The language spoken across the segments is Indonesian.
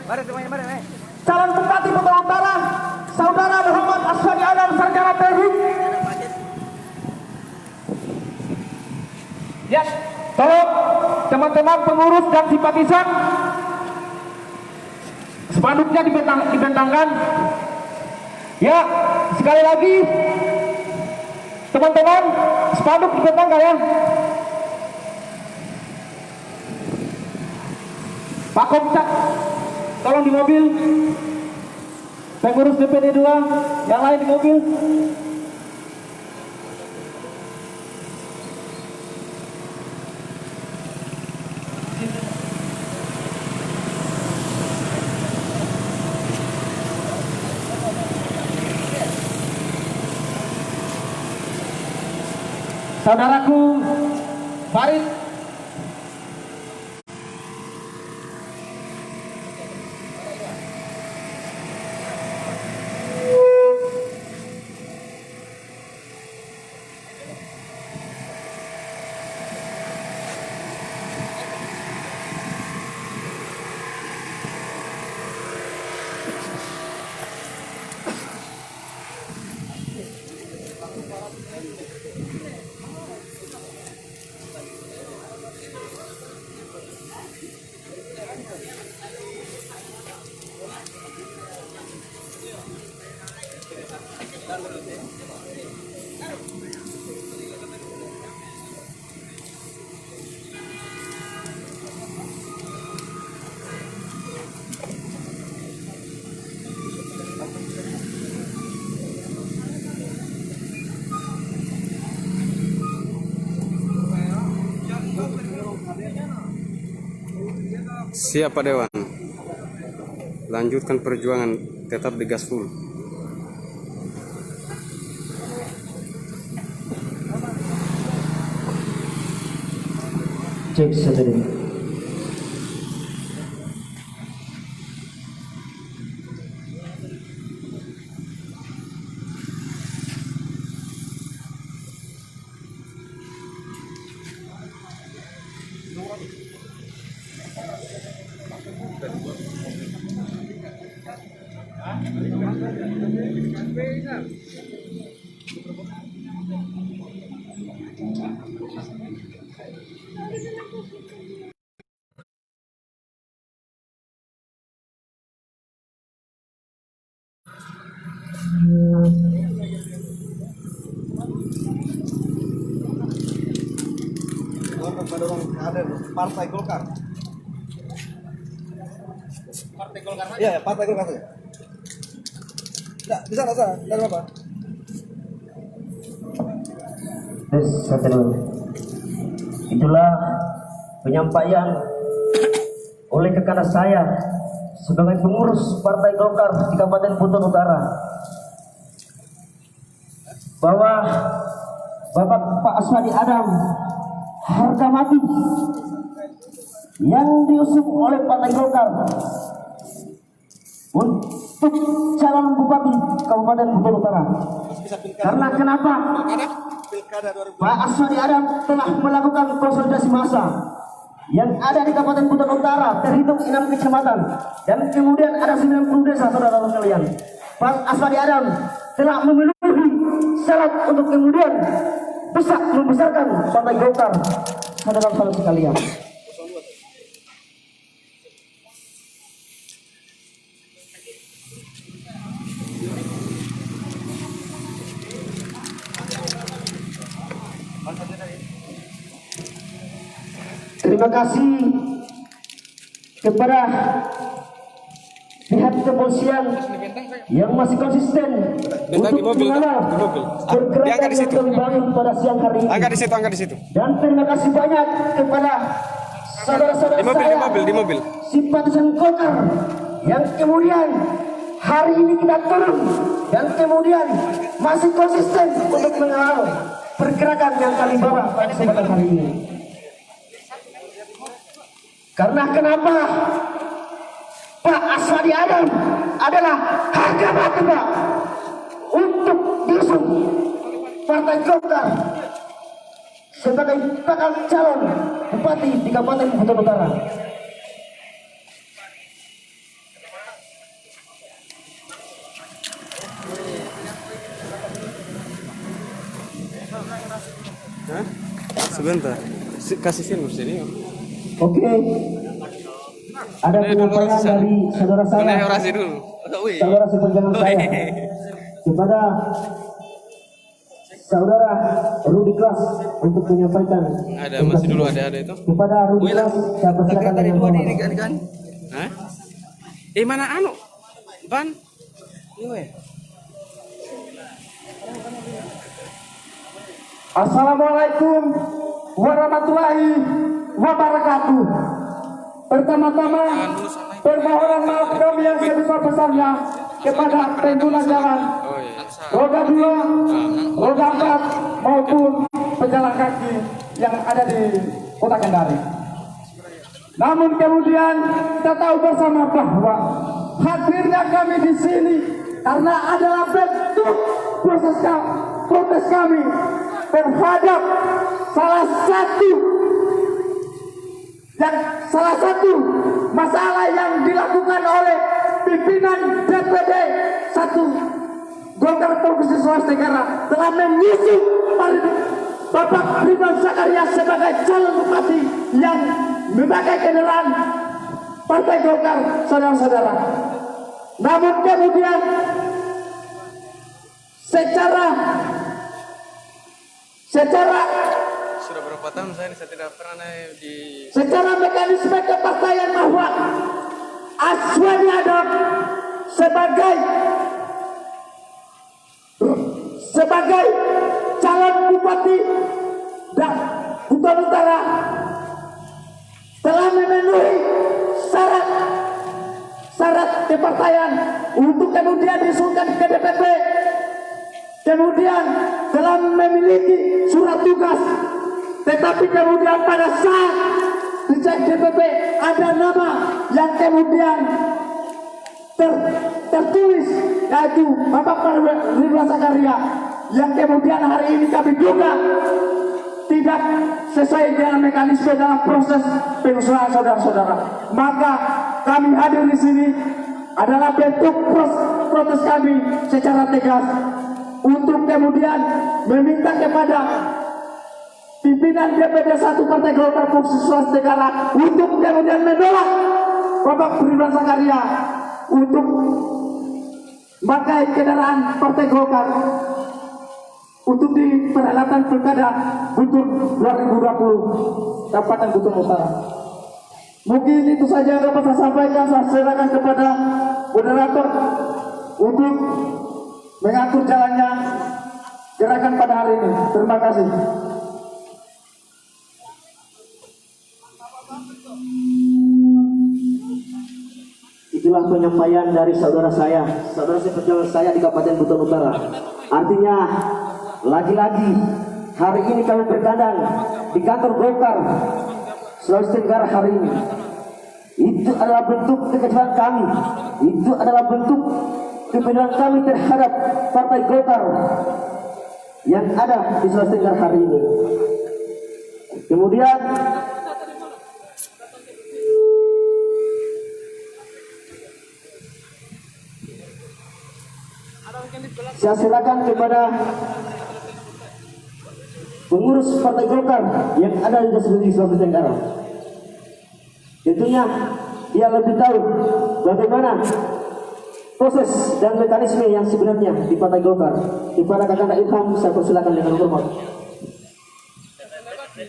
Mari semuanya, mari. Calon Bupati Buton Utara, Saudara Muhammad Aswadi Adam, Sarjana Teknik. Ya, tolong teman-teman pengurus dan simpatisan, spanduknya dibentangkan. Ya, sekali lagi, teman-teman, spanduk dibentangkan ya. Pak Komcat, tolong di mobil. Pengurus DPD 2, yang lain di mobil. Saudaraku Farid, Siap Pak Dewan, lanjutkan perjuangan, tetap digas full. cek sendiri. Partai Golkar. Iya, Partai Golkar saja. Enggak, di sana, dari apa? Itulah penyampaian oleh kakak saya sebagai pengurus Partai Golkar di Kabupaten Buton Utara bahwa Bapak Pak Aswadi Adam harga mati yang diusung oleh Partai Golkar untuk calon Bupati Kabupaten Buton Utara. Karena kenapa? Pak Aswadi Adam telah melakukan konsolidasi massa yang ada di Kabupaten Buton Utara, terhitung 6 kecamatan dan kemudian ada 90 desa, saudara-saudara sekalian. Pak Aswadi Adam telah memenuhi syarat untuk kemudian bisa membesarkan Partai Golkar, saudara-saudara sekalian. Terima kasih kepada pihak kepolisian yang masih konsisten untuk mengawal pergerakan yang terbangun pada siang hari ini. Angkat di situ. Dan terima kasih banyak kepada saudara-saudara saya di mobil. simpatisan Golkar yang kemudian hari ini kita turun dan kemudian masih konsisten untuk mengawal pergerakan yang kami bawa pada kesempatan hari ini. Karena kenapa? Pak Aswadi Adam adalah harga mati Pak untuk diusung Partai Golkar sebagai bakal calon bupati di Kabupaten Buton Utara. sebentar. Kasih film sini. Oke. Ada penyampaian dari saudara saya. Orasi dulu. Saudara sepenjangan saya kepada saudara Rudi Klas untuk menyampaikan. Ada masih dulu ada itu. Kepada Rudi Klas saya persilakan dengan hormat. Hah? Mana anu? Ban? Assalamualaikum warahmatullahi wabarakatuh. Pertama-tama permohonan maaf kami yang sebesar-besarnya kepada pengguna jalan roda 2, roda 4 maupun pejalan kaki yang ada di Kota Kendari. Namun kemudian kita tahu bersama bahwa hadirnya kami di sini karena adalah bentuk protes kami terhadap salah satu masalah yang dilakukan oleh pimpinan DPD 1 Golkar Provinsi Sulawesi Tenggara telah mengusung Bapak Ridwan Zakaria sebagai calon bupati yang memakai kendaraan Partai Golkar, saudara-saudara. Namun kemudian secara Sudah berapa tahun saya tidak pernah di secara mekanisme kepartaian bahwa Aswani Adam sebagai calon bupati dan Buton Utara telah memenuhi syarat kepartaian untuk kemudian diusulkan ke DPP, kemudian telah memiliki surat tugas, tetapi kemudian pada saat dicek DPP ada nama yang kemudian tertulis, yaitu Bapak Ridwan Zakaria, yang kemudian hari ini kami duga tidak sesuai dengan mekanisme dalam proses pengusulan saudara-saudara. Maka kami hadir di sini adalah bentuk protes kami secara tegas untuk kemudian meminta kepada pimpinan DPD 1 Partai Golkar Provinsi Sulawesi Tenggara untuk kemudian menolak Bapak Ridwan Zakaria untuk memakai kendaraan Partai Golkar untuk di perhelatan Pilkada Buton 2020 Kabupaten Buton Utara. Mungkin itu saja yang dapat saya sampaikan. Saya serahkan kepada moderator untuk mengatur jalannya gerakan pada hari ini. Terima kasih. Itulah penyampaian dari saudara seperjuangan saya di Kabupaten Buton Utara. Artinya, lagi-lagi hari ini kami berkandang di kantor Golkar Sulawesi Tenggara hari ini. Itu adalah bentuk kekecewaan kami. Itu adalah bentuk kepedulian kami terhadap Partai Golkar yang ada di Sulawesi Tenggara hari ini. Kemudian saya silakan kepada pengurus Partai Golkar yang ada di Sulawesi Tenggara. Tentunya dia lebih tahu bagaimana proses dan mekanisme yang sebenarnya di Partai Golkar. Kepada Kakanda Ilham, saya persilakan dengan hormat.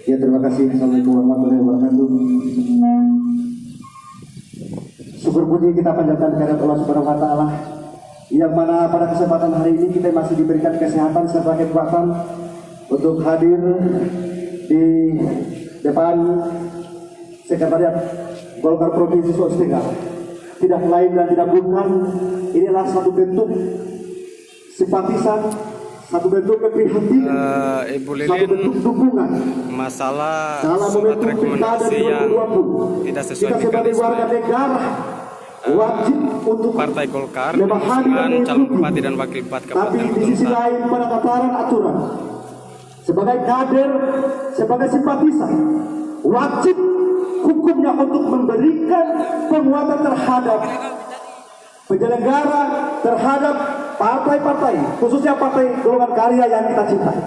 Ya, terima kasih. Assalamualaikum warahmatullahi wabarakatuh. Syukur puji kita panjatkan kehadirat Allah Subhanahu wa taala, yang mana pada kesempatan hari ini kita masih diberikan kesehatan serta kekuatan untuk hadir di depan Sekretariat Golkar Provinsi Sulawesi Tenggara. Tidak lain dan tidak bukan, inilah satu bentuk simpatisan, satu bentuk keprihatinan, Ibu satu Lilin, bentuk dukungan masalah dalam surat momentum pilkada rekomendasi yang 2020. tidak sesuai Kita sebagai warga mekanisme negara wajib untuk Partai Golkar memahami dan dengan calon mengikuti. bupati dan wakil bupati Tapi Kabupaten di Buton sisi Utara. lain pada tataran aturan, sebagai kader, sebagai simpatisan, wajib hukumnya untuk memberikan penguatan terhadap penyelenggara, terhadap partai-partai, khususnya partai golongan karya yang kita cintai.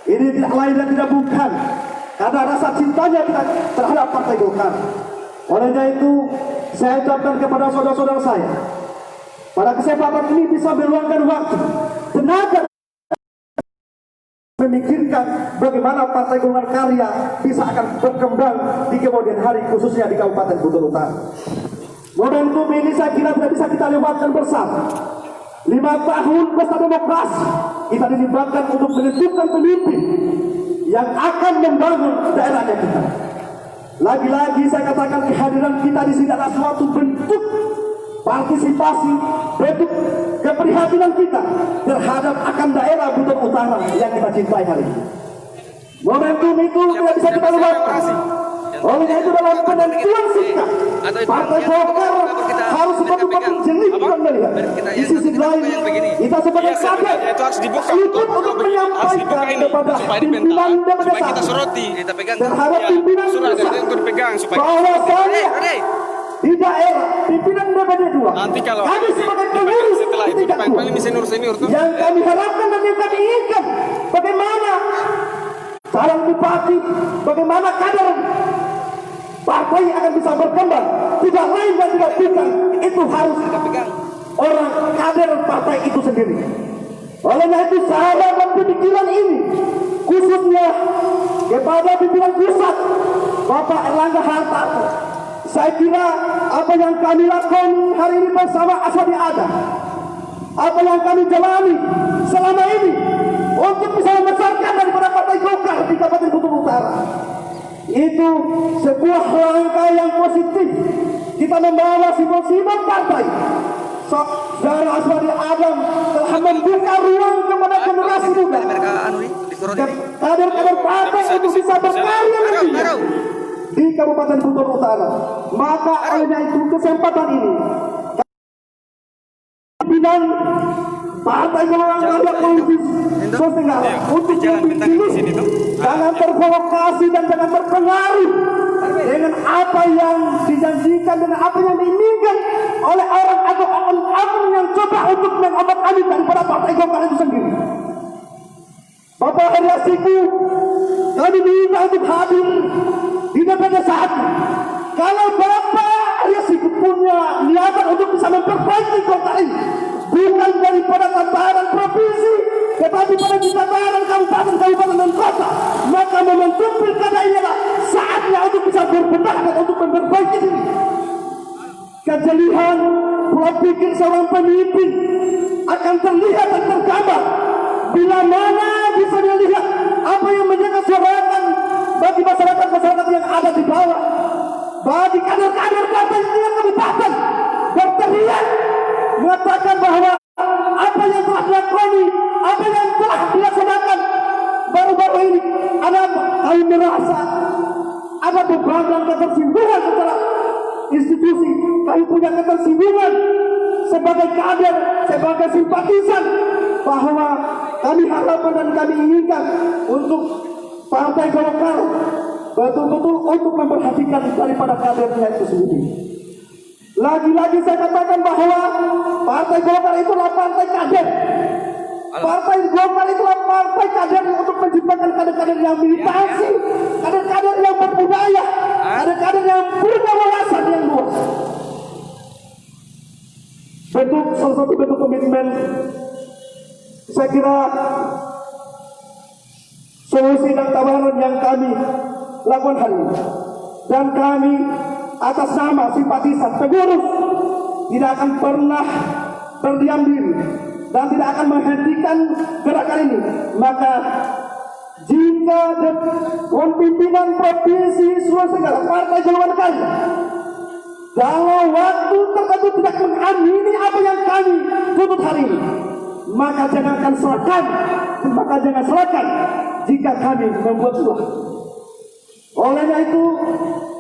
Ini tidak lain dan tidak bukan karena rasa cintanya kita terhadap Partai Golkar. Olehnya itu, saya ucapkan kepada saudara-saudara saya, pada kesempatan ini bisa meluangkan waktu, tenaga, memikirkan bagaimana Partai Golongan Karya bisa akan berkembang di kemudian hari, khususnya di Kabupaten Buton Utara. Momentum ini saya kira tidak bisa kita lewatkan bersama. 5 tahun pesta demokrasi kita dilibatkan untuk menentukan pemimpin yang akan membangun daerahnya kita. Lagi-lagi saya katakan kehadiran kita di sini adalah suatu bentuk partisipasi, bentuk keprihatinan kita terhadap akan daerah Buton Utara yang kita cintai hari ini. Momentum itu tidak bisa kita lewatkan. Oleh itu dalam penentuan sikap Partai Golkar harus betul-betul jeli kita melihat. Di sisi lain kita sebagai kader ikut untuk menyampaikan kepada pimpinan DPD terhadap pimpinan pusat bahwasannya di daerah pimpinan DPD 2 kami sebagai pengurus tingkat 2 yang kami harapkan dan yang kami inginkan bagaimana calon bupati, bagaimana kader partai akan bisa berkembang, tidak lain dan tidak bukan itu harus orang kader partai itu sendiri. Olehnya itu saya dan pemikiran ini khususnya kepada pimpinan pusat Bapak Erlangga Hartarto, saya kira apa yang kami lakukan hari ini bersama Aswadi Adam, apa yang kami jalani selama ini untuk bisa membesarkan daripada Partai Golkar di Kabupaten Buton Utara, itu sebuah langkah yang positif. Kita membawa simbol-simbol partai. Saudara Aswadi Adam telah membuka ruang kepada generasi muda, kader-kader partai untuk bisa berkarya nantinya di Kabupaten Buton Utara. Maka olehnya itu kesempatan ini pimpinan Partai Golongan Karya Provinsi Sulawesi Tenggara untuk memilih jangan terprovokasi dan jangan terpengaruh dengan apa yang dijanjikan dan apa yang diinginkan oleh orang atau oknum yang coba untuk mengobat-abit daripada Partai Golkar itu sendiri. Bapak Heri Asiku, kami minta untuk hadir di DPD 1. Kalau Bapak Heri Asiku punya niatan untuk bisa memperbaiki kota ini, bukan daripada tataran provinsi, tetapi pada tataran kabupaten dan kota, maka momentum pilkada ini adalah saatnya untuk bisa berbenah dan untuk memperbaiki diri. Kejelian pola pikir seorang pemimpin akan terlihat dan tergambar bila mana bisa dilihat apa yang menjadi keselamatan bagi masyarakat yang ada di bawah, bagi kader-kader partai di kabupaten berteriak mengatakan bahwa apa yang telah dilakoni, apa yang telah dilaksanakan baru-baru ini, kami merasa ada beberapa ketersinggungan secara institusi. Kami punya ketersinggungan sebagai kader, sebagai simpatisan, bahwa kami harapkan dan kami inginkan untuk Partai Golkar betul-betul untuk memperhatikan daripada kadernya itu sendiri. Lagi-lagi saya katakan bahwa Partai Golkar itulah partai kader. Partai Golkar itulah partai kader untuk menciptakan kader-kader yang militansi, kader-kader yang berbudaya, kader-kader yang punya wawasan yang luas. Salah satu bentuk komitmen, saya kira solusi dan tawaran yang kami lakukan hari ini, dan kami atas nama simpatisan pengurus tidak akan pernah berdiam diri dan tidak akan menghentikan gerakan ini. Maka jika pimpinan provinsi Sulawesi Tenggara Partai Golongan Karya dalam waktu tertentu tidak mengamini apa yang kami tuntut hari ini, maka jangan serahkan jika kami membuat ulah. Olehnya itu,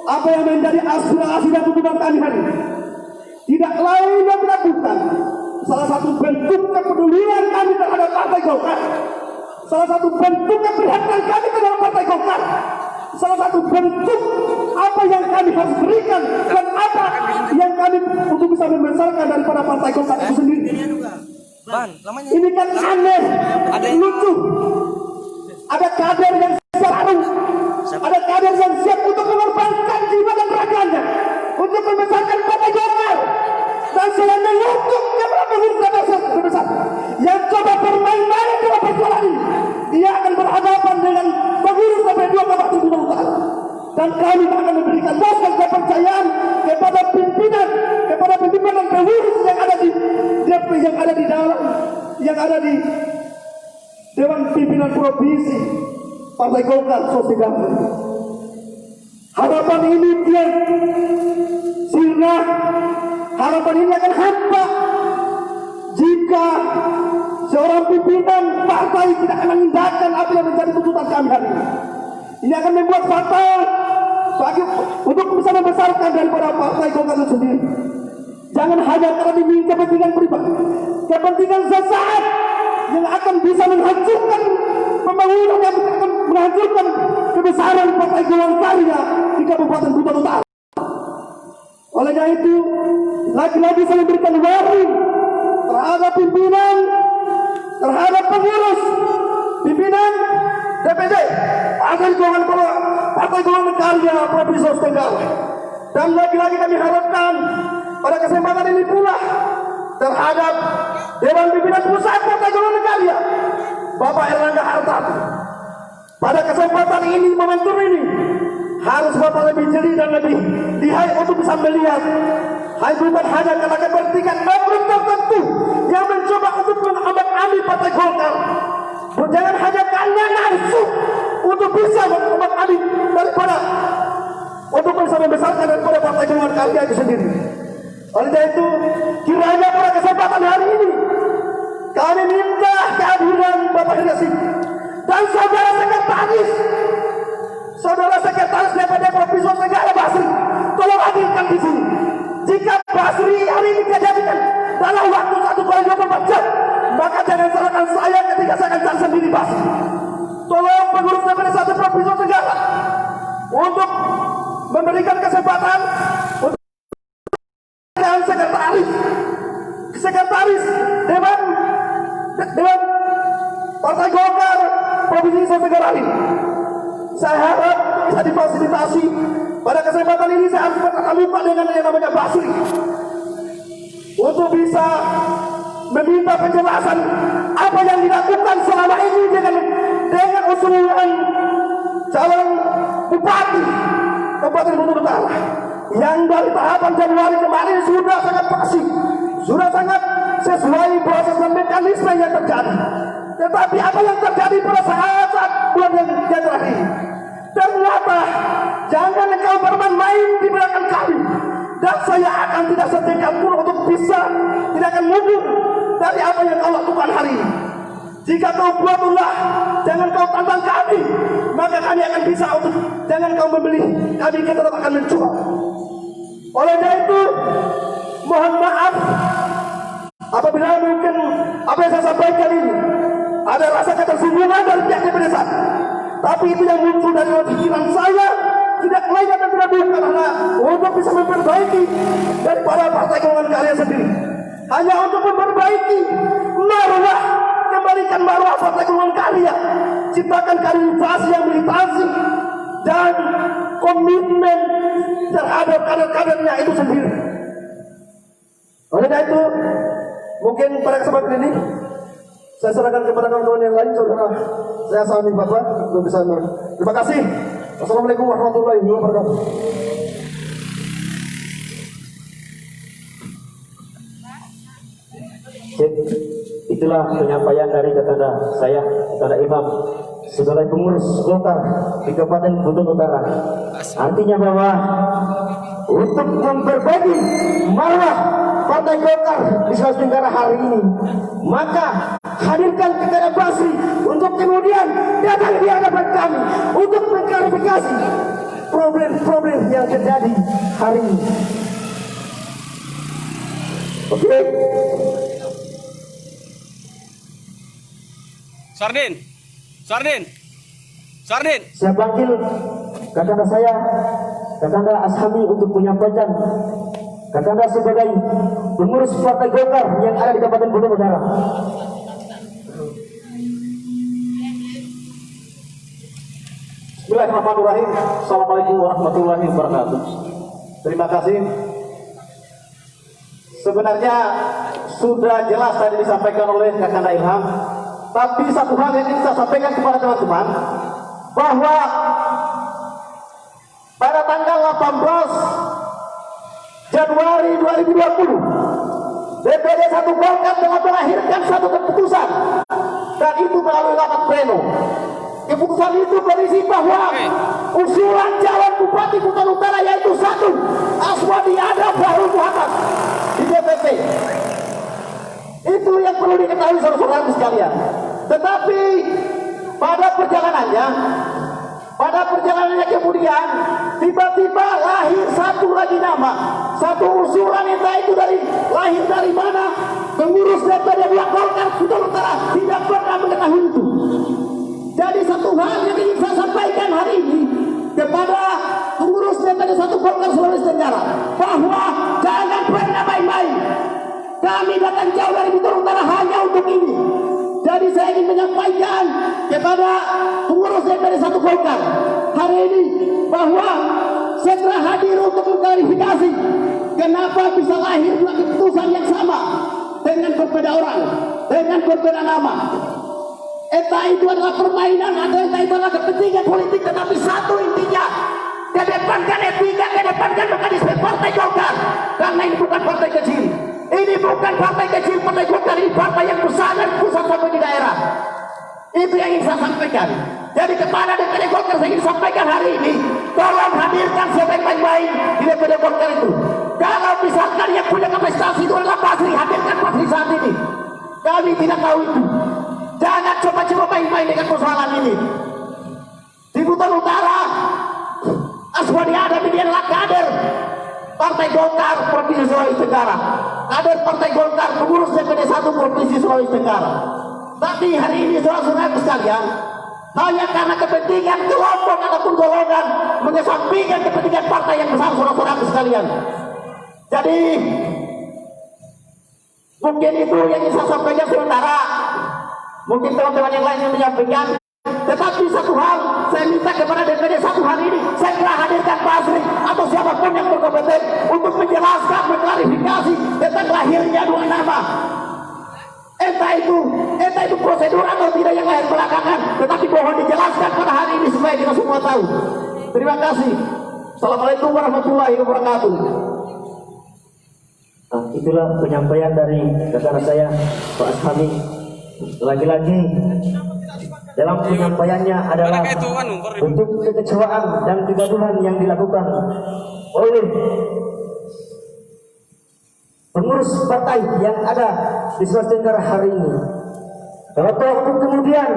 apa yang menjadi aspirasi dan tuntutan kami hari ini tidak lain dan tidak bukan salah satu bentuk kepedulian kami terhadap Partai Golkar, salah satu bentuk keprihatinan kami terhadap Partai Golkar, salah satu bentuk apa yang kami harus berikan dan apa yang kami untuk bisa membesarkan daripada Partai Golkar itu sendiri. Ini kan aneh, lucu. Ada kader yang selalu ada kader yang siap untuk mengorbankan jiwa dan raganya untuk membesarkan Partai Golkar. Dan saya mengutuk kepada pengurus terbesar yang coba bermain-main dalam persoalan ini. Dia akan berhadapan dengan pengurus KP2 Kabupaten Bintang Utara. Dan kami akan memberikan bos dan kepercayaan kepada pimpinan dan pengurus yang ada di dalam, yang ada di Dewan Pimpinan Provinsi Partai Golkar Sosial. Harapan ini dia sirna, harapan ini akan hampa jika seorang pimpinan partai tidak akan menindakkan apa yang menjadi tuntutan kami hari ini. Ini akan membuat fatal untuk bisa membesarkan daripada Partai Golkar itu sendiri. Jangan hanya karena demi kepentingan pribadi, kepentingan sesaat yang akan bisa menghancurkan pembangunan, yang akan menghancurkan kebesaran Partai Golkar di Kabupaten Bintang Utara. Olehnya itu, lagi-lagi saya memberikan warning terhadap pimpinan, terhadap pengurus, pimpinan DPD Partai Golongan Karya Provinsi Sulawesi Tenggara. Dan lagi-lagi kami harapkan pada kesempatan ini pula terhadap Dewan Pimpinan Pusat Partai Golongan Karya Bapak Erlangga Hartarto. Pada kesempatan ini, momentum ini harus Bapak lebih jeli dan lebih lihai untuk bisa melihat bukan hanya karena kepentingan oknum tertentu yang mencoba untuk menghambat-hambat Partai Golkar. Jangan hanya karena nafsu untuk bisa menghambat-hambat daripada untuk bisa membesarkan daripada Partai Golongan Karya itu sendiri. Oleh itu, kiranya pada kesempatan hari ini kami minta kehadiran Bapak Hirasi dan saudara sekretaris DPD Provinsi Sulawesi Tenggara Basri, tolong hadirkan di sini. Jika Basri hari ini dijadikan dalam waktu 1x24 jam, maka jangan salahkan saya ketika saya akan cari sendiri Basri. Tolong pengurus DPD 1 Provinsi Sulawesi Tenggara untuk memberikan kesempatan untuk sekretaris Dewan Partai Golkar Provinsi Sulawesi Tenggara ini. Saya harap bisa difasilitasi. Pada kesempatan ini saya harus bertatap muka dengan yang namanya Basri untuk bisa meminta penjelasan apa yang dilakukan selama ini dengan usulan calon bupati Kabupaten Bintang Utara yang dari tahapan Januari kemarin sudah sangat pasti, sudah sangat sesuai proses dan mekanisme yang terjadi. Tetapi apa yang terjadi pada saat bulan yang terakhir ini? Ternyata jangan engkau bermain-main di belakang kami. Dan saya akan tidak setingkat pun untuk bisa, tidak akan mundur dari apa yang kau lakukan hari ini. Jika kau buat ulah, jangan kau tantang kami, maka kami akan bisa untuk, jangan kau membeli, kami tetap akan mencoba. Oleh itu, mohon maaf apabila mungkin apa yang saya sampaikan ini ada rasa ketersinggungan dari pihak DPD 1, tapi itu yang muncul dari pikiran saya tidak lain dan tidak bukan karena untuk bisa memperbaiki daripada Partai Golongan Karya sendiri, hanya untuk memperbaiki marwah, kembalikan marwah Partai Golongan Karya, ciptakan kaderisasi yang militansi dan komitmen terhadap kader-kadernya itu sendiri. Oleh itu, mungkin pada kesempatan ini saya serahkan kepada kawan-kawan yang lain, saudara saya Sami Bapak untuk bisa. Terima kasih. Wassalamualaikum warahmatullahi wabarakatuh. Itulah penyampaian dari Kakanda saya, Kakanda Imam, sebagai pengurus Golkar di Kabupaten Bintang Utara. Artinya bahwa untuk memperbaiki marwah Partai Golkar di Sulawesi Tenggara hari ini, maka hadirkan kepada Basri untuk kemudian datang di hadapan kami untuk mengklarifikasi problem-problem yang terjadi hari ini. Oke. Sardin. Saya panggil Kakanda saya, Kakanda Ashami untuk menyampaikan. Kakanda sebagai pengurus Partai Golkar yang ada di Kabupaten Bintang Utara. Bismillahirrahmanirrahim. Assalamualaikum warahmatullahi wabarakatuh. Terima kasih. Sebenarnya sudah jelas tadi disampaikan oleh Kakanda Ilham, tapi satu hal yang ingin saya sampaikan kepada teman-teman, bahwa pada tanggal 18 Januari 2020 DPD 1 Golkar telah melahirkan satu keputusan, dan itu melalui rapat pleno. Keputusan itu berisi bahwa usulan calon Bupati Kutai Utara yaitu 1 Aswadi Adam Fahrul Muhammad di DPP. Itu yang perlu diketahui saudara-saudara sekalian. Tetapi pada perjalanannya kemudian tiba-tiba lahir satu lagi nama, satu usulan, entah itu lahir dari mana. Pengurus DPD 2 Golkar Kutai Utara tidak pernah mengetahui itu. Jadi satu hal yang ingin saya sampaikan hari ini kepada pengurus DPD 1 Golkar Sulawesi Tenggara, bahwa jangan pernah main-main. Kami datang jauh dari Kutai Utara hanya untuk ini. Jadi saya ingin menyampaikan kepada pengurus DPD 1 Golkar hari ini bahwa setelah hadir untuk mengklarifikasi kenapa bisa lahir dua keputusan yang sama dengan berbeda orang, dengan berbeda nama. Entah itu adalah permainan atau entah itu adalah kepentingan politik, tetapi satu intinya, kedepankan etika, kedepankan mekanisme Partai Golkar, karena ini bukan partai kecil. Ini bukan partai kecil, Partai Golkar ini partai yang besar dan pusat sampai di daerah. Itu yang ingin saya sampaikan. Jadi kepada DPD Golkar saya ingin sampaikan hari ini, tolong hadirkan siapa yang main-main di DPD Golkar itu. Kalau misalkan yang punya kapasitas itu adalah Basri, hadirkan Basri saat ini. Kami tidak tahu itu. Jangan coba-coba main-main dengan persoalan ini. Di Kutai Utara, Aswadi Adam ini adalah kader Partai Golkar Provinsi Sulawesi Tenggara, kader Partai Golkar pengurus DPD 1 Provinsi Sulawesi Tenggara. Tapi hari ini saudara-saudara sekalian, hanya karena kepentingan kelompok ataupun golongan mengesampingkan kepentingan partai yang besar saudara-saudara sekalian. Jadi mungkin itu yang ingin saya sampaikan sementara. Mungkin teman-teman yang lain yang menyampaikan. Tetapi satu hal saya minta kepada DPD 1 hari ini, segera hadirkan Basri atau siapapun yang berkompeten untuk menjelaskan, mengklarifikasi tentang lahirnya dua nama. Entah itu prosedur atau tidak yang lahir belakangan, tetapi mohon dijelaskan pada hari ini supaya kita semua tahu. Terima kasih. Assalamualaikum warahmatullahi wabarakatuh. Nah, itulah penyampaian dari rekan saya Pak Ashami. Lagi-lagi dalam penyampaiannya adalah bentuk kekecewaan dan kegaduhan yang dilakukan oleh pengurus partai yang ada di Sulawesi Tenggara hari ini. Kalau untuk kemudian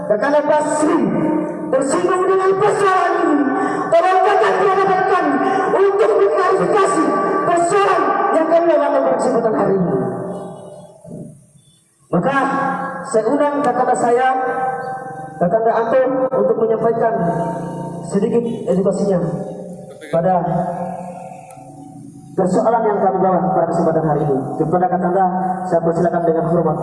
Kakanda Basri tersinggung dengan persoalan ini, tolong kakak didapatkan untuk mengklarifikasi persoalan yang kami lakukan pada kesempatan hari ini. Maka saya undang kakanda saya, Kakanda Anto, untuk menyampaikan sedikit edukasinya pada persoalan yang kami bawa pada kesempatan hari ini. Kepada kakanda saya persilakan dengan hormat.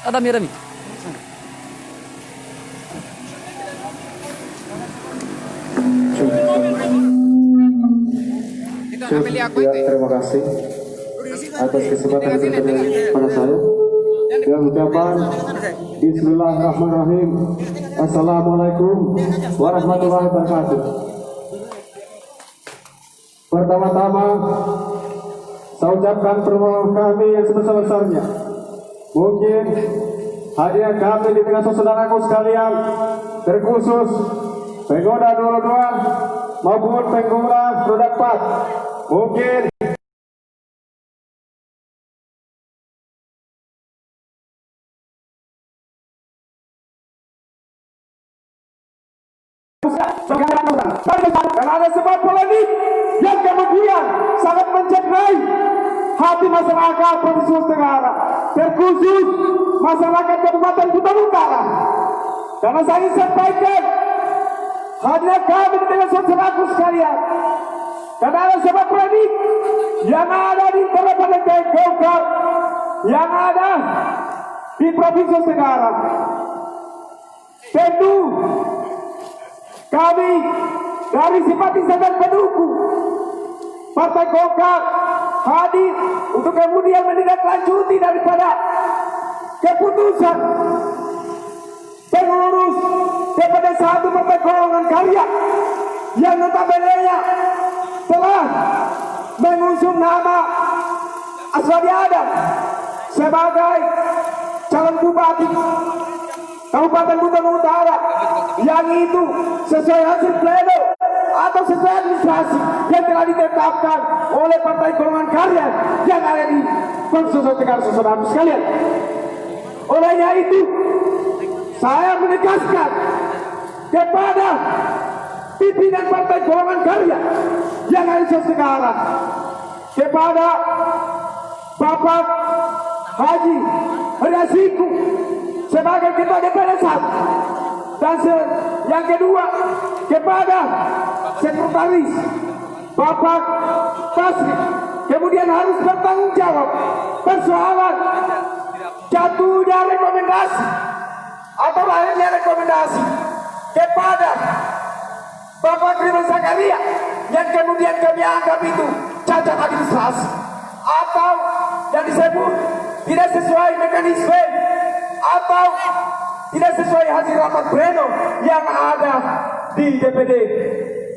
Ada Rami. Ya, terima kasih atas kesempatan yang diberikan pada saya. Dengan ucapan Bismillahirrahmanirrahim. Assalamualaikum warahmatullahi wabarakatuh. Pertama-tama saya ucapkan permohonan kami yang sebesar-besarnya. Mungkin hadir kami di tengah saudaraku sekalian, terkhusus penggoda 02 maupun penggoda roda 4. Mungkin karena ada sebab polemik yang kemudian sangat mencederai hati masyarakat Provinsi Sulawesi Tenggara, terkhusus masyarakat Kabupaten Kutai Utara. Karena saya ingin sampaikan hadirin kami dengan saudaraku sekalian, karena ada sebuah klinik yang ada di Kabupaten Golkar, yang ada di Provinsi Semarang. Tentu kami dari simpatisan dan pendukung Partai Golkar hadir untuk kemudian menindaklanjuti daripada keputusan pengurus DPD 1 Partai Golongan Karya yang notabene-nya telah mengusung nama Aswadi Adam sebagai calon bupati Kabupaten Buton Utara, yang itu sesuai hasil pleno atau sesuai administrasi yang telah ditetapkan oleh Partai Golongan Karya yang ada di Konstitusi Tegar saudara sekalian. Olehnya itu saya menegaskan kepada pimpinan Partai Golongan Karya yang ada sekarang, kepada Bapak Haji Heriasiku sebagai ketua DPD 1, dan yang kedua kepada sekretaris Bapak Tasri, kemudian harus bertanggung jawab persoalan jatuhnya rekomendasi atau lahirnya rekomendasi kepada Bapak Krimen Zakaria yang kemudian kami anggap itu cacat administrasi atau yang disebut tidak sesuai mekanisme atau tidak sesuai hasil rapat pleno yang ada di DPD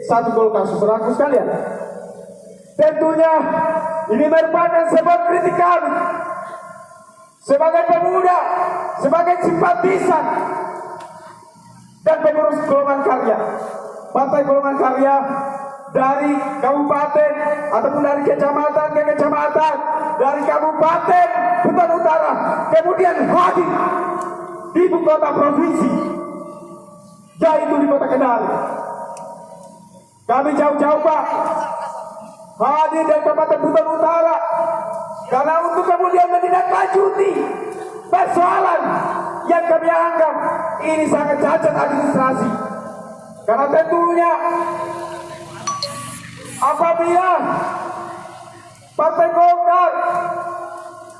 1 Golkar saudaraku sekalian. Tentunya ini merupakan sebuah kritik kami sebagai pemuda, sebagai simpatisan dan pengurus Golongan Karya, Partai Golongan Karya dari kabupaten ataupun dari kecamatan ke kecamatan, dari Kabupaten Buton Utara, kemudian hadir di ibu kota provinsi, yaitu di Kota Kendari. Kami jauh-jauh Pak hadir dari Kabupaten Buton Utara karena untuk kemudian menindaklanjuti persoalan yang kami anggap ini sangat cacat administrasi. Karena tentunya apabila Partai Golkar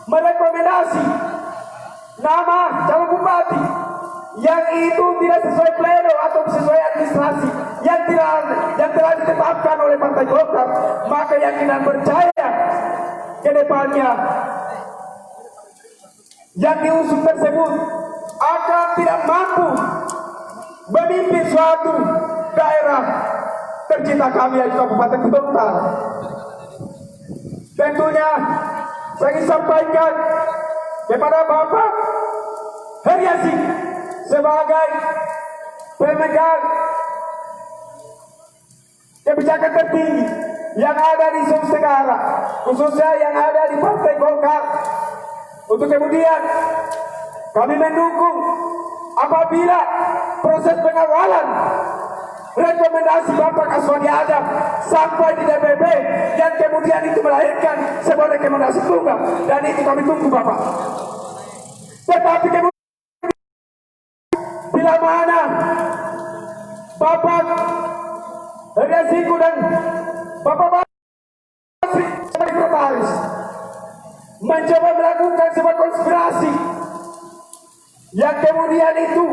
merekomendasi nama calon bupati yang itu tidak sesuai pleno atau sesuai administrasi yang telah ditetapkan oleh Partai Golkar, maka yakinan percaya ke depannya yang diusung tersebut akan tidak mampu memimpin suatu daerah tercinta kami yaitu Kabupaten Buton Utara. Tentunya saya ingin sampaikan kepada Bapak Heriasi sebagai pemegang kebijakan tertinggi yang ada di Sulawesi Tenggara, khususnya yang ada di Partai Golkar, untuk kemudian kami mendukung apabila proses pengawalan rekomendasi Bapak Aswadi Adam sampai di DPP yang kemudian itu melahirkan sebuah rekomendasi tunggal, dan itu kami tunggu Bapak. Tetapi kemudian bila mana Bapak Heriasiku dan Bapak Basri sebagai sekretaris mencoba melakukan sebuah konspirasi yang kemudian itu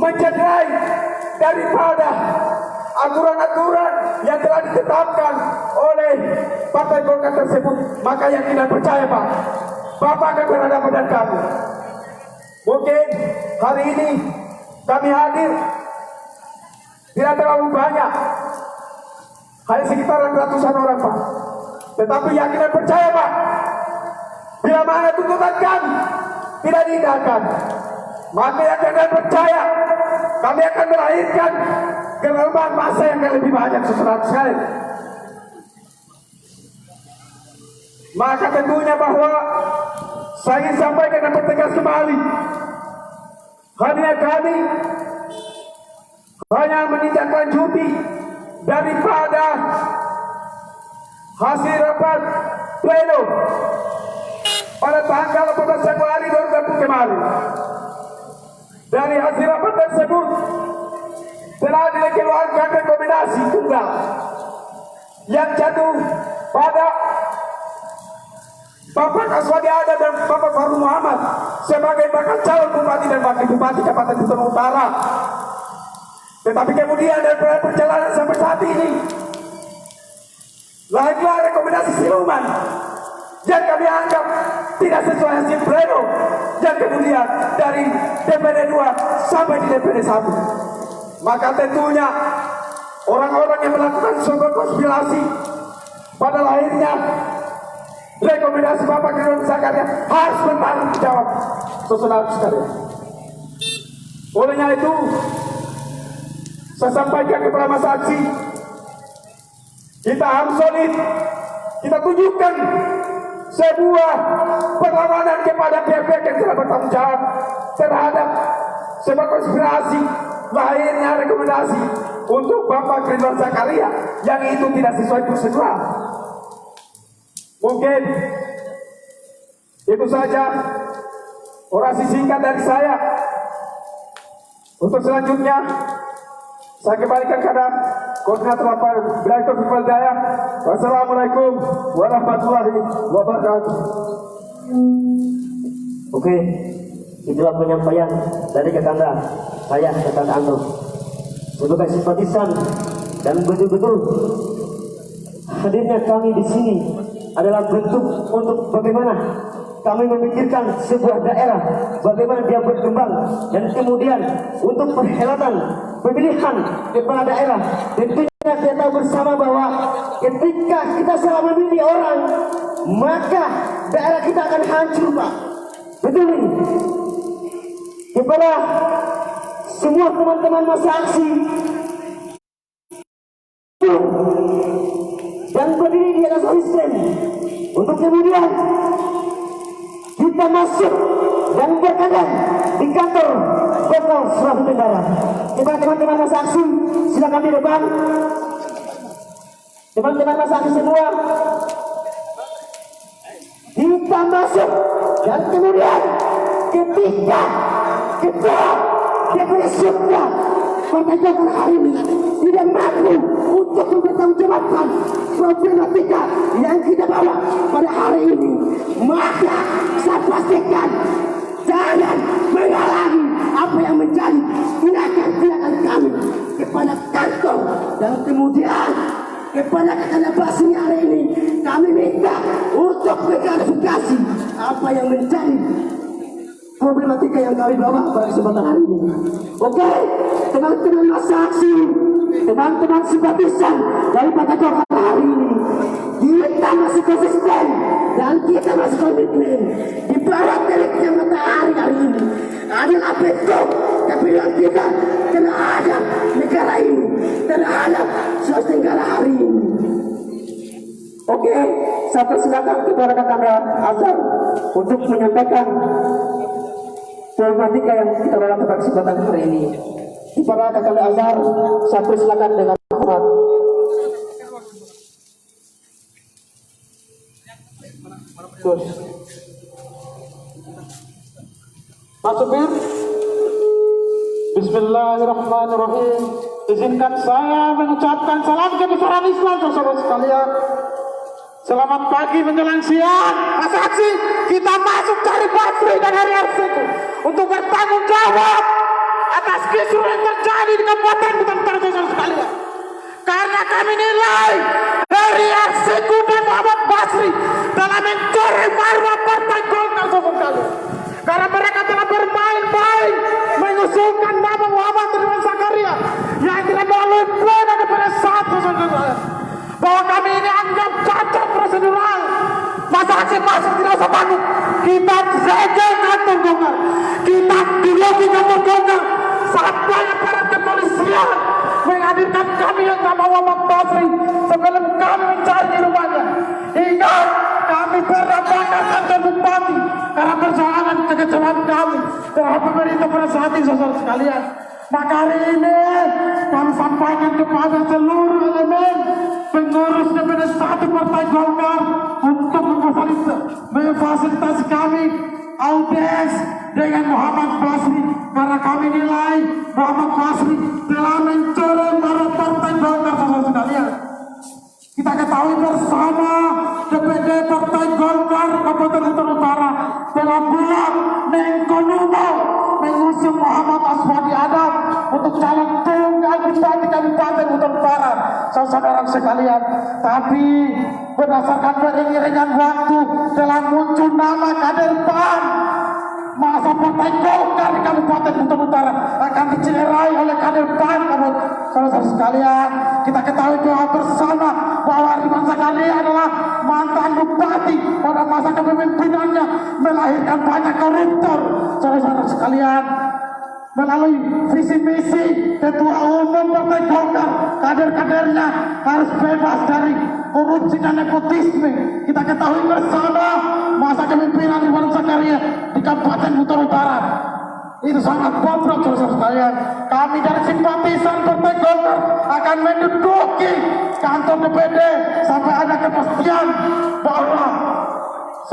mencederai daripada aturan-aturan yang telah ditetapkan oleh Partai Golkar tersebut, maka yakinan percaya Pak, Bapak akan berhadapan dengan kami. Mungkin hari ini kami hadir tidak terlalu banyak, hanya sekitaran ratusan orang Pak, tetapi yakinan percaya Pak, bila mana tuntutan kami tidak diindahkan, maka yakinan percaya kami akan melahirkan gelombang massa yang lebih banyak saudara sekalian. Maka tentunya bahwa saya ingin sampaikan dan pertegas kembali, hanya kami hanya menindaklanjuti daripada hasil rapat pleno pada tanggal 14 Februari 2020 kemarin. Dari hasil rapat tersebut telah dikeluarkan rekomendasi tunggal yang jatuh pada Bapak Kaswadi Adam dan Bapak Faru Muhammad sebagai bakal calon bupati dan wakil bupati Kabupaten Kutai Utara. Tetapi kemudian dari perjalanan sampai saat ini, lahirlah rekomendasi siluman yang kami anggap tidak sesuai hasil pleno, yang kemudian dari DPD 2 sampai di DPD 1. Maka tentunya orang-orang yang melakukan suatu konspirasi pada lahirnya rekomendasi Bapak Ridwan Zakaria harus bertanggung jawab, saudara sekalian. Olehnya itu, saya sampaikan kepada masa aksi, kita harus solid, kita tunjukkan sebuah perlawanan kepada pihak-pihak yang telah bertanggung jawab terhadap sebuah konspirasi lahirnya rekomendasi untuk Bapak Ridwan Zakaria yang itu tidak sesuai prosedural. Mungkin itu saja orasi singkat dari saya. Untuk selanjutnya saya kembalikan kepada koordinator lapangan Direktur People Jaya. Wassalamualaikum warahmatullahi wabarakatuh. Oke, itulah penyampaian dari Kakanda saya, Kakanda Ando, sebagai simpatisan dan betul-betul hadirnya kami di sini adalah bentuk untuk bagaimana kami memikirkan sebuah daerah, bagaimana dia berkembang, dan kemudian untuk perhelatan pemilihan kepala daerah. Tentunya kita bersama bahwa ketika kita salah memilih orang, maka daerah kita akan hancur, Pak. Betul ini. Kepada semua teman-teman masa aksi yang berdiri di atas sistem, untuk kemudian kita masuk dan berkadang di kantor Golkar Sulawesi Tenggara. Kepada teman-teman masa aksi, silakan di depan. Teman-teman masa aksi semua, kita masuk dan kemudian ketika kita Surga Partai Golkar hari ini tidak mampu untuk mempertanggungjawabkan problematika yang kita bawa pada hari ini, maka saya pastikan jangan mengalami apa yang menjadi tindakan kami kepada kantor, dan kemudian kepada Kakanda Basri hari ini kami minta untuk mengklarifikasi apa yang menjadi problematika yang kami bawa pada kesempatan hari ini. Oke, teman-teman masa aksi, teman-teman simpatisan dari Partai Golkar hari ini, kita masih konsisten dan kita masih komitmen di bawah teliknya matahari hari ini adalah bentuk kepilihan kita terhadap negara ini, terhadap Sulawesi Tenggara hari ini. Oke, saya persilakan kepada Kakanda Azhar untuk menyampaikan problematika yang kita bawa pada kesempatan hari ini. Kepada Kakanda Azhar, saya persilakan dengan hormat. Pak Supir, Bismillahirrahmanirrahim. Izinkan saya mengucapkan salam kebesaran Islam, saudara sekalian. Selamat pagi menjelang siang. Masa aksi, kita masuk cari Basri dan Heri Arsiku untuk bertanggung jawab atas kisruh yang terjadi di Kabupaten Kutai Utara, saudara sekalian. Karena kami nilai Heri Arsiku dan Muhammad Basri telah mencuri marwah Partai Golkar, saudara sekalian. Karena mereka telah bermain-main mengusulkan nama Muhammad Ridwan Zakaria yang tidak melalui pleno DPD 1, saudara. Bahwa kami ini anggap cacat prosedural. Masa aksi masuk tidak usah takut. Kita saja kantor Golkar, kita dilobi kantor Golkar. Sampai aparat kepolisian menghadirkan kami yang nama Muhammad Basri sebelum kami mencari di rumahnya. Hingga kami berdampak kantor bupati karena persoalan kekecewaan kami terhadap pemerintah pada saat ini, saudara sekalian. Maka hari ini kami sampaikan kepada seluruh elemen pengurus DPD 1 Partai Golkar untuk memfasilitasi kami audiens dengan Muhammad Basri karena kami nilai Muhammad Basri telah mencoreng para partai Golkar saudara sekalian. Kita ketahui bersama DPD Partai Golkar Kabupaten Utara telah bulat mengkonumo mengusung Muhammad Aswadi Adam untuk calon tunggal bupati Kabupaten Utara saudara sekalian. Tapi berdasarkan beriringan waktu telah muncul nama kader PAN. Masa Partai Golkar di Kabupaten Utara akan dicelerai oleh kader PAN. Saudara sekalian, kita ketahui bahwa bersama bahwa Ridwan Sakali adalah mantan bupati pada masa kepemimpinannya melahirkan banyak koruptor. Saudara sekalian, melalui visi misi ketua umum Partai Golkar, kader-kadernya harus bebas dari korupsi dan nepotisme. Kita ketahui bersama masa kepemimpinan Ridwan Sakali di Kabupaten Utara itu sangat bobrok saudara sekalian. Kami dari simpatisan Partai Golkar akan menduduki kantor DPD sampai ada kepastian bahwa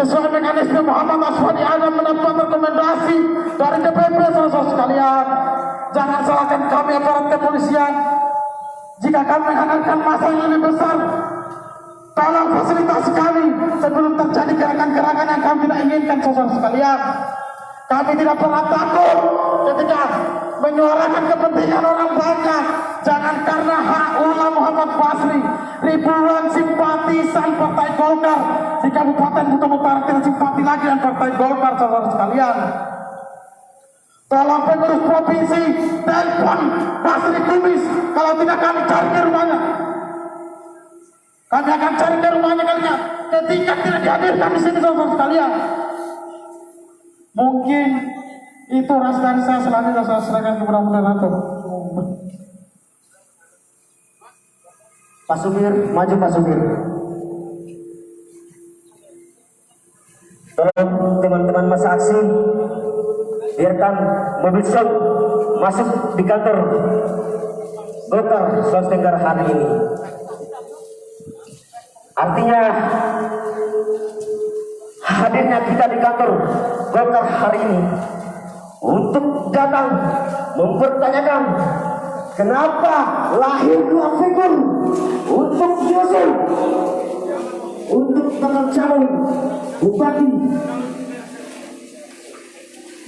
sesuai mekanisme Muhammad Aswadi Adam mendapat rekomendasi dari DPP saudara sekalian. Jangan salahkan kami aparat kepolisian jika kami menghadirkan masa yang lebih besar. Tolong fasilitasi kami sebelum terjadi gerakan-gerakan yang kami tidak inginkan saudara sekalian. Kami tidak pernah takut ketika menyuarakan kepentingan orang banyak. Jangan karena hak ulah Muhammad Basri, ribuan simpatisan Partai Golkar di Kabupaten Utara tidak simpati lagi dengan Partai Golkar saudara sekalian. Tolong pengurus provinsi telepon Basri Kumis, kalau tidak kami cari ke rumahnya. Kami akan cari ke rumahnya kalinya ketika tidak dihadirkan di sini saudara sekalian. Mungkin itu ras dari saya, selanjutnya saya serahkan kepada moderator. Pak Supir, maju Pak Supir. Tolong teman-teman masa aksi, biarkan mobil shock masuk di kantor Golkar Sulawesi Tenggara hari ini. Artinya hadirnya kita di kantor Golkar hari ini untuk datang mempertanyakan kenapa lahir dua figur untuk diusung untuk bakal calon bupati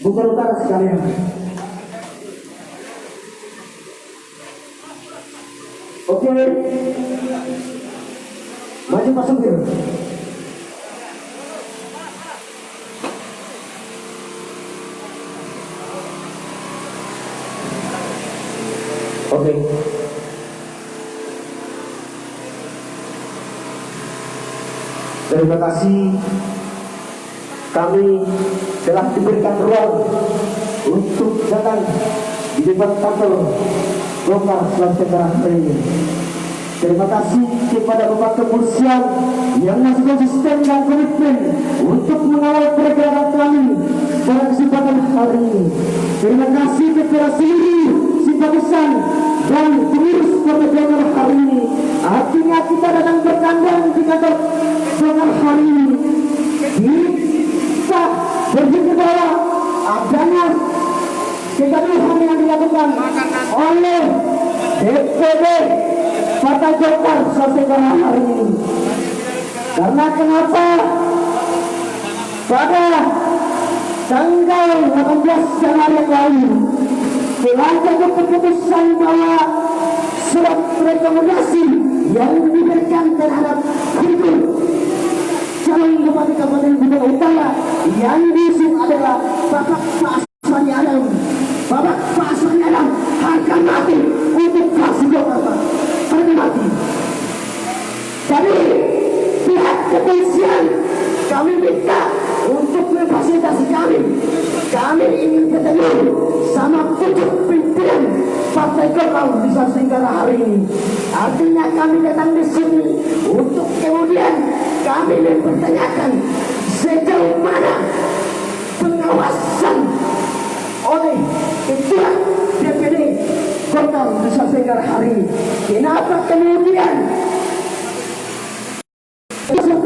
Bogor Utara sekalian. Oke, maju Pak Supir. Oke. Terima kasih. Kami telah diberikan ruang untuk datang di depan kantor Golkar Sulawesi Tenggara hari ini. Terima kasih kepada Bapak Kepolisian yang masih konsisten dan komitmen untuk mengawal pergerakan kami pada kesempatan hari ini. Terima kasih kepada seluruh simpatisan dan pengurus Partai Golkar hari ini. Artinya kita datang berkandang di kantor Golkar hari ini. Kita berpikir bahwa adanya kegaduhan yang dilakukan oleh DPD Partai Golkar Sulawesi Tenggara hari ini. Karena kenapa? Pada tanggal 18 Januari yang lalu telah jatuh keputusan bahwa surat rekomendasi yang diberikan terhadap figur calon bupati Kabupaten Bogor Utara yang diusung adalah Bapak Aswadi Adam. Bapak Aswadi Adam harga mati untuk fraksi Golkar. Harga mati. Dari pihak kepolisian kami minta untuk memfasilitasi kami. Kami ingin ketemu sama 7 pimpinan Partai Golkar di Sulawesi Tenggara hari ini. Artinya kami datang di sini untuk kemudian kami mempertanyakan sejauh mana pengawasan oleh ketua DPD Golkar di Sulawesi Tenggara hari ini. Kenapa kemudian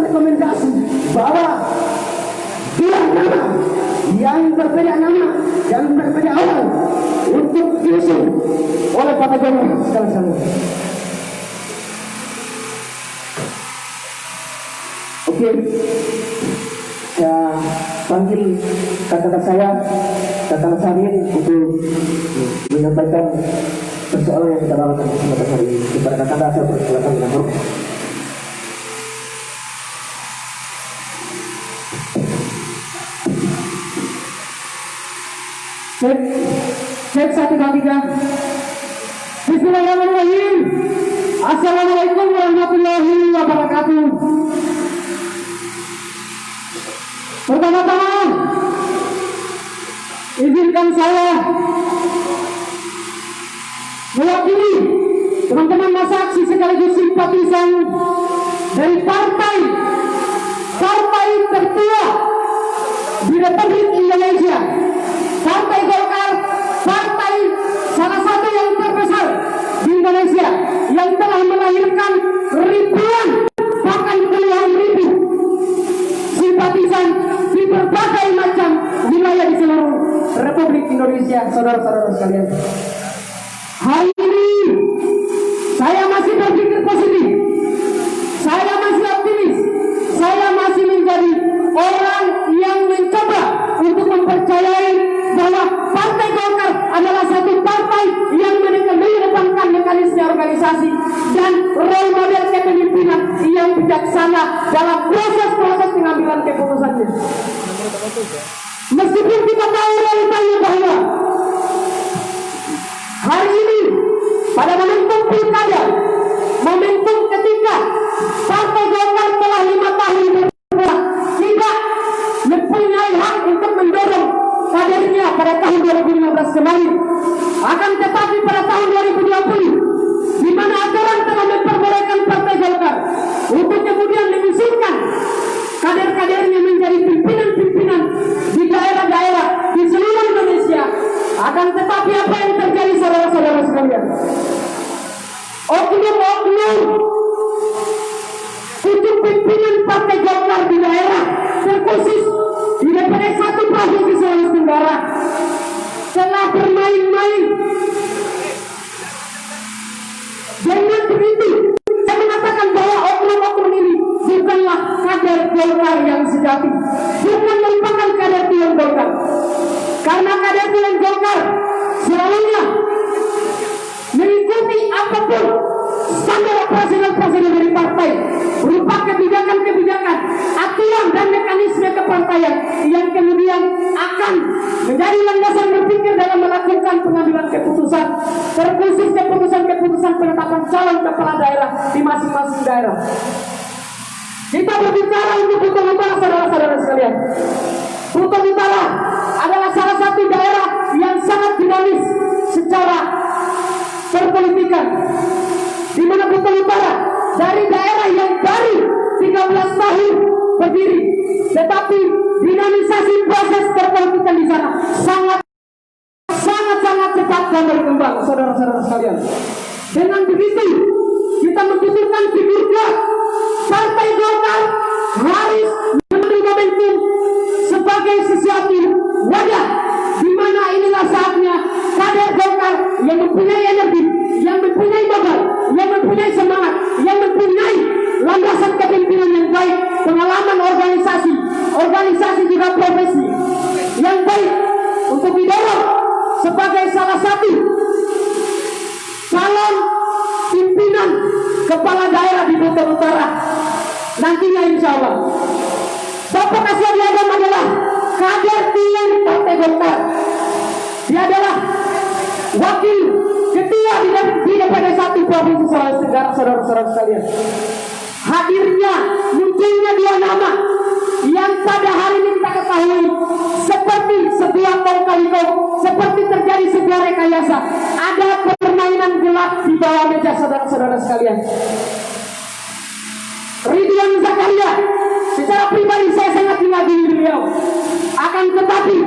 rekomendasi bahwa dua nama yang berbeda nama, yang berbeda orang untuk diusung oleh Partai Golkar sekali-sekali. Oke, saya panggil kakak saya Sarin untuk menyampaikan persoalan yang kita lakukan di kesempatan hari ini. Kepada kakak saya persilakan dengan hormat. Cek 1, 2, 3. Bismillahirrahmanirrahim. Assalamualaikum warahmatullahi wabarakatuh. Pertama-tama, izinkan saya mewakili teman-teman masa aksi sekaligus simpatisan dari partai tertua di Republik Indonesia, Partai Golkar, partai salah satu yang terbesar di Indonesia yang telah melahirkan ribuan bahkan puluhan ribu simpatisan di berbagai macam wilayah di seluruh Republik Indonesia. Saudara-saudara sekalian, hari ini saya masih berpikir positif, saya masih optimis, saya masih menjadi orang yang mencoba untuk mempercayai bahwa Partai Golkar adalah satu partai yang mengedepankan mekanisme organisasi dan role model kepemimpinan yang bijaksana dalam proses pengambilan keputusannya. Meskipun kita tahu realitanya bahwa hari ini pada momentum pilkada, momentum ketika Partai Golkar telah 5 tahun bergerak, tidak mempunyai hak untuk mendorong kadernya pada tahun 2015 kemarin. Akan tetapi pada tahun 2020, di mana aturan telah memperbolehkan Partai Golkar untuk kemudian mengusulkan kader-kadernya menjadi pimpinan-pimpinan di daerah-daerah di seluruh Indonesia. Akan tetapi apa yang terjadi, saudara-saudara sekalian? Oknum-oknum pucuk pimpinan Partai Golkar di daerah, terkhusus di DPD 1 Provinsi Sulawesi Tenggara, telah bermain-main. Dengan begitu, saya mengatakan bahwa oknum-oknum ini bukanlah kader Golkar yang sejati, bukan merupakan kader tulen Golkar. Karena kader tulen Golkar selalunya mengikuti apapun standar operasional dari partai, berupa kebijakan-kebijakan, aturan dan mekanisme kepartaian yang kemudian akan menjadi landasan berpikir dalam melakukan pengambilan keputusan, terkhusus keputusan penetapan calon kepala daerah di masing-masing daerah. Kita berbicara untuk Buton Utara, saudara-saudara sekalian. Buton Utara adalah salah satu daerah yang sangat dinamis secara perpolitikan, di mana Buton Utara dari daerah yang baru 13 tahun berdiri, tetapi dinamisasi proses perpolitikan di sana sangat cepat dan berkembang, saudara-saudara sekalian. Dengan begitu, kita membutuhkan figur kuat. Partai Golkar harus mengambil momentum sebagai sesuatu wadah di mana inilah saatnya kader Golkar yang mempunyai energi, yang mempunyai modal, yang mempunyai semangat, yang mempunyai landasan kepemimpinan yang baik, pengalaman organisasi juga profesi yang baik untuk didorong sebagai salah satu calon pimpinan kepala daerah di Buton Utara nantinya, insya Allah. Bapak Kasih Adam adalah kader tulen Partai Golkar. Dia adalah wakil ketua di DPD 1 Provinsi Sulawesi Tenggara, saudara-saudara sekalian. Hadirnya, munculnya 2 nama yang pada hari ini kita ketahui seperti sebuah kong kali kong, seperti terjadi sebuah rekayasa. Ada permainan gelap di bawah meja, saudara-saudara sekalian. Ridwan Zakaria, secara pribadi saya sangat mengagumi beliau. Akan tetapi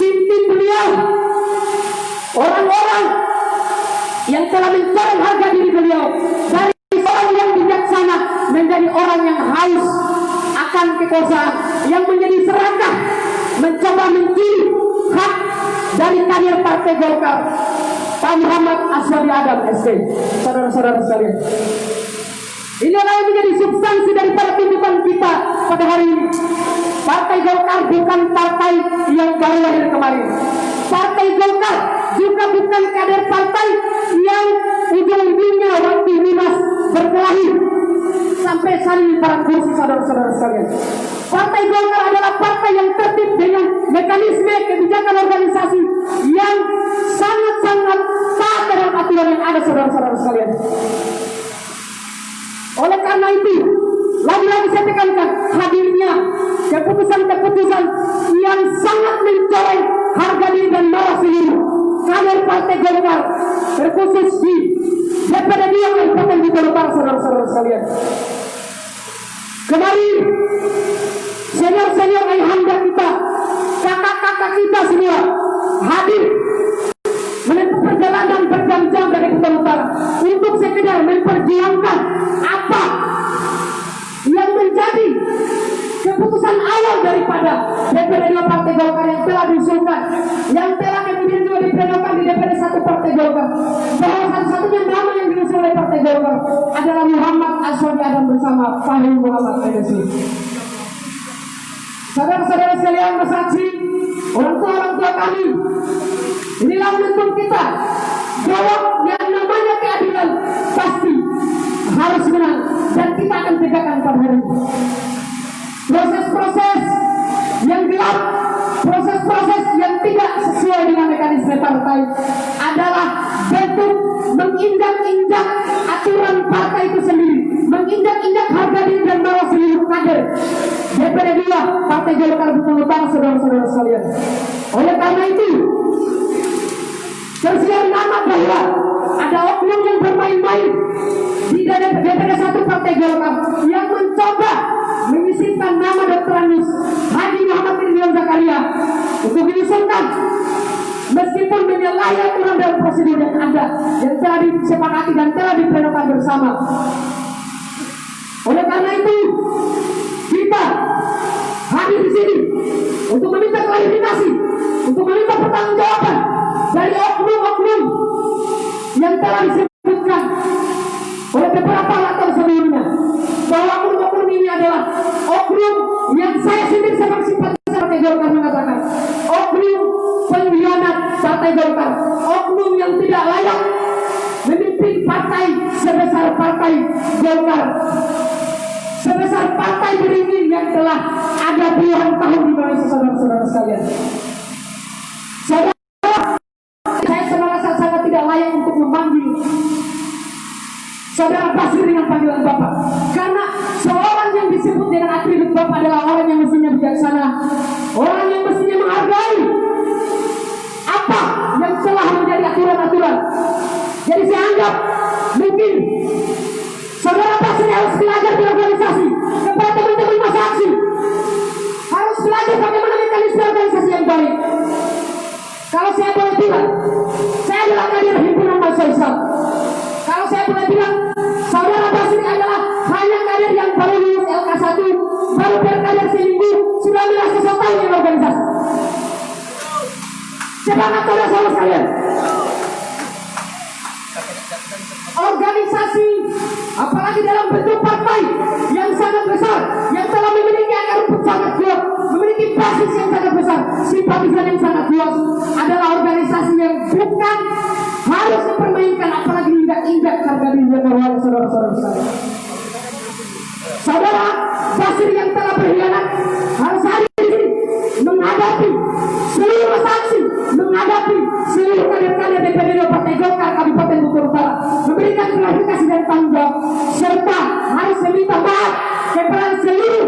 tim beliau, orang-orang yang telah mencorong harga diri beliau dari orang yang bijaksana menjadi orang yang haus akan kekuasaan, yang menjadi serakah, mencoba mencuri hak dari kader Partai Golkar, Pak Muhammad Aswadi Adam SC. Saudara-saudara sekalian, inilah yang menjadi substansi daripada tuntutan kita pada hari ini. Partai Golkar bukan partai yang baru lahir kemarin. Partai Golkar juga bukan kader partai yang ujung-ujungnya waktu Mimas berkelahi sampai saling perang kursi. Saudara-saudara sekalian, Partai Golkar adalah partai yang tertib dengan mekanisme kebijakan organisasi yang sangat-sangat taat terhadap aturan yang ada. Saudara-saudara sekalian, oleh karena itu, lagi-lagi saya tekankan hadirnya keputusan-keputusan yang sangat mencoreng harga diri dan marwah seluruh kader Partai Golkar, terkhusus di DPD yang Kabupaten Bogor Utara. Saudara-saudara sekalian, kemarin senior-senior ayahanda kita, kakak-kakak kita semua hadir menempuh perjalanan berjam-jam dari Bogor Utara untuk sekedar memperjuangkan apa yang menjadi keputusan awal daripada DPD 2 Partai Golkar yang telah diusulkan, yang telah kemudian juga diplenokan di DPD 1 Partai Golkar, bahwa satu-satunya nama yang diusung oleh Partai Golkar adalah Muhammad Aswadi Adam bersama Fahri Muhammad Edesi. Saudara-saudara sekalian, bersaksi orang tua kami, inilah menuntut kita bahwa yang namanya keadilan pasti harus menang, dan kita akan tegakkan pada hari ini. Proses-proses yang gelap, proses-proses yang tidak sesuai dengan mekanisme partai adalah bentuk menginjak-injak aturan partai itu sendiri, menginjak-injak harga diri dan marwah seluruh kader DPD 2 Partai Golkar Bogor Utara. Saudara-saudara sekalian, oleh karena itu tersiar nama bahwa ada oknum yang bermain-main di DPD 1 Partai Golkar yang mencoba menyisipkan nama Dr. Anus Haji Muhammad Iryawan Zakaria untuk diusulkan, meskipun menyalahi aturan dan prosedur yang ada, yang telah disepakati dan telah diplenokan bersama. Oleh karena itu, kita hadir di sini untuk meminta klarifikasi, untuk meminta pertanggungjawaban dari oknum-oknum yang telah disebutkan oleh beberapa latar sebelumnya, bahwa oknum-oknum ini adalah oknum yang saya sendiri sebagai simpatisan Partai Golkar mengatakan oknum pengkhianat Partai Golkar, oknum yang tidak layak memimpin partai sebesar Partai Golkar, sebesar partai beringin yang telah ada puluhan tahun di Malaysia. Saudara-saudara sekalian, saya merasa sangat tidak layak untuk memanggil Saudara Basri dengan panggilan Bapak, karena seorang yang disebut dengan atribut Bapak adalah orang yang mestinya bijaksana, orang yang mestinya menghargai apa yang telah menjadi aturan-aturan. Jadi saya anggap mungkin Saudara Basri harus belajar di organisasi, kepada teman-teman masa aksi harus belajar bagaimana mekanisme organisasi yang baik. Kalau saya boleh bilang, saya adalah kader himpunan mahasiswa Islam. Kalau saya boleh bilang, Saudara Basri adalah hanya kader yang baru lulus LK1, baru berkader seminggu, sudah merasa setahun yang organisasi. Semangat saudara sekalian. Organisasi, apalagi dalam bentuk partai yang sangat besar, yang telah memiliki akar rumput sangat kuat, memiliki basis yang sangat besar, simpatisan yang sangat luas, adalah organisasi yang bukan harus dipermainkan, apalagi injak-injak harga diri dan marwah. Saudara-saudara sekalian, Saudara Basri yang telah berkhianat harus hadir di sini menghadapi seluruh saksi, menghadapi seluruh kader-kader DPD 2 Partai Golkar Kabupaten Bogor Utara, memberikan klarifikasi dan tanggung jawab, serta harus meminta maaf kepada seluruh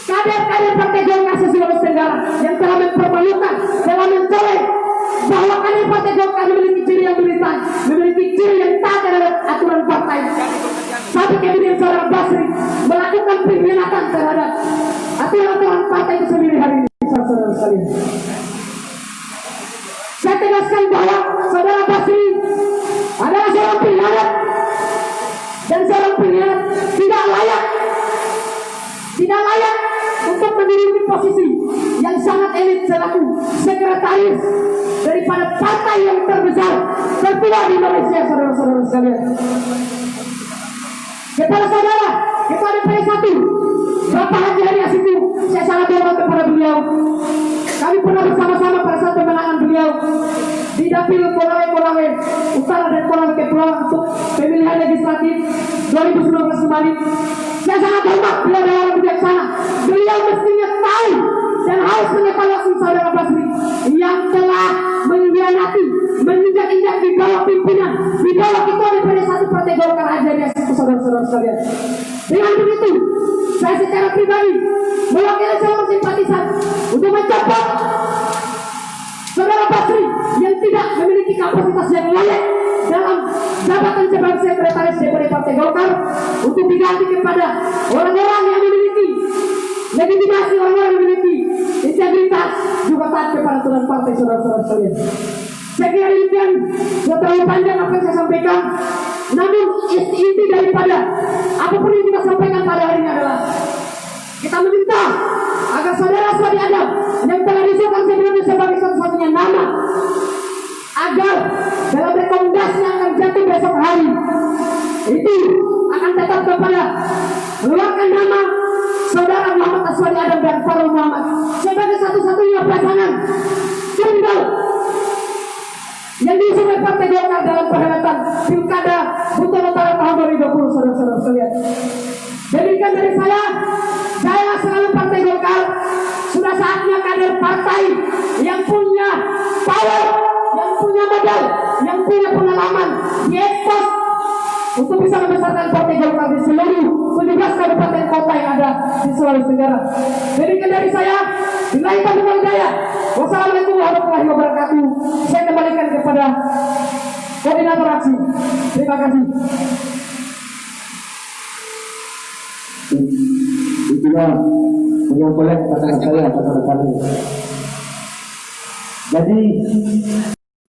kader-kader Partai Golkar se-Sulawesi Tenggara yang telah mempermalukan, telah mencolek bahwa kader Partai Golkar memiliki ciri yang militan, memiliki ciri yang taat terhadap aturan partai. Sampai kemudian Saudara Basri melakukan pengkhianatan terhadap aturan-aturan partai itu sendiri hari ini. Saudara sekalian, saya tegaskan bahwa Saudara Basri adalah seorang pengkhianat, dan seorang pengkhianat tidak layak untuk memiliki posisi selaku sekretaris daripada partai yang terbesar tertua di Indonesia, saudara-saudara sekalian. Kepada saudara, ketua DPD 1 Bapak Haji Hari Asitu, saya sangat hormat kepada beliau. Kami pernah bersama-sama pada saat pemenangan beliau di dapil Konawe Utara dan Konawe Kepulauan untuk pemilihan legislatif 2019 kemarin. Saya sangat hormat beliau dalam bijaksana. Beliau mestinya tahu dan harus mengevaluasi saudara Basri yang telah mengkhianati, menginjak-injak di bawah pimpinan, di bawah ketua DPD 1 Partai Golkar Haji Hari Asitu, saudara-saudara sekalian. Dengan begitu, saya secara pribadi mewakili seluruh simpatisan untuk mencopot saudara Basri yang tidak memiliki kapasitas yang layak dalam jabatan sebagai sekretaris DPD Partai Golkar untuk diganti kepada orang-orang yang memiliki legitimasi, orang-orang yang memiliki integritas juga taat kepada aturan partai, saudara-saudara sekalian. Saya kira demikian, sudah terlalu panjang apa yang saya sampaikan. Namun inti daripada apapun yang kita sampaikan pada hari ini adalah kita meminta agar saudara Aswadi Adam yang telah diusulkan sebelumnya sebagai satu-satunya nama, agar dalam rekomendasi yang akan jatuh besok hari itu akan tetap kepada mengeluarkan nama saudara Muhammad Aswadi Adam dan Farul Muhammad sebagai satu-satunya pasangan tunggal yang diusung oleh Partai Golkar dalam perhelatan Pilkada Buton Utara tahun 2020, saudara-saudara sekalian. Demikian dari saya selalu Partai Golkar. Sudah saatnya kader partai yang punya power, yang punya modal, yang punya pengalaman diekspos untuk bisa membesarkan Partai Golkar di seluruh 17 kabupaten kota yang ada di Sulawesi Tenggara. Demikian dari saya, billahi taufiq wal hidayah. Wassalamualaikum warahmatullahi wabarakatuh. Saya kembalikan kepada koordinator aksi. Terima kasih. Itulah yang boleh katakan saya, katakan. Jadi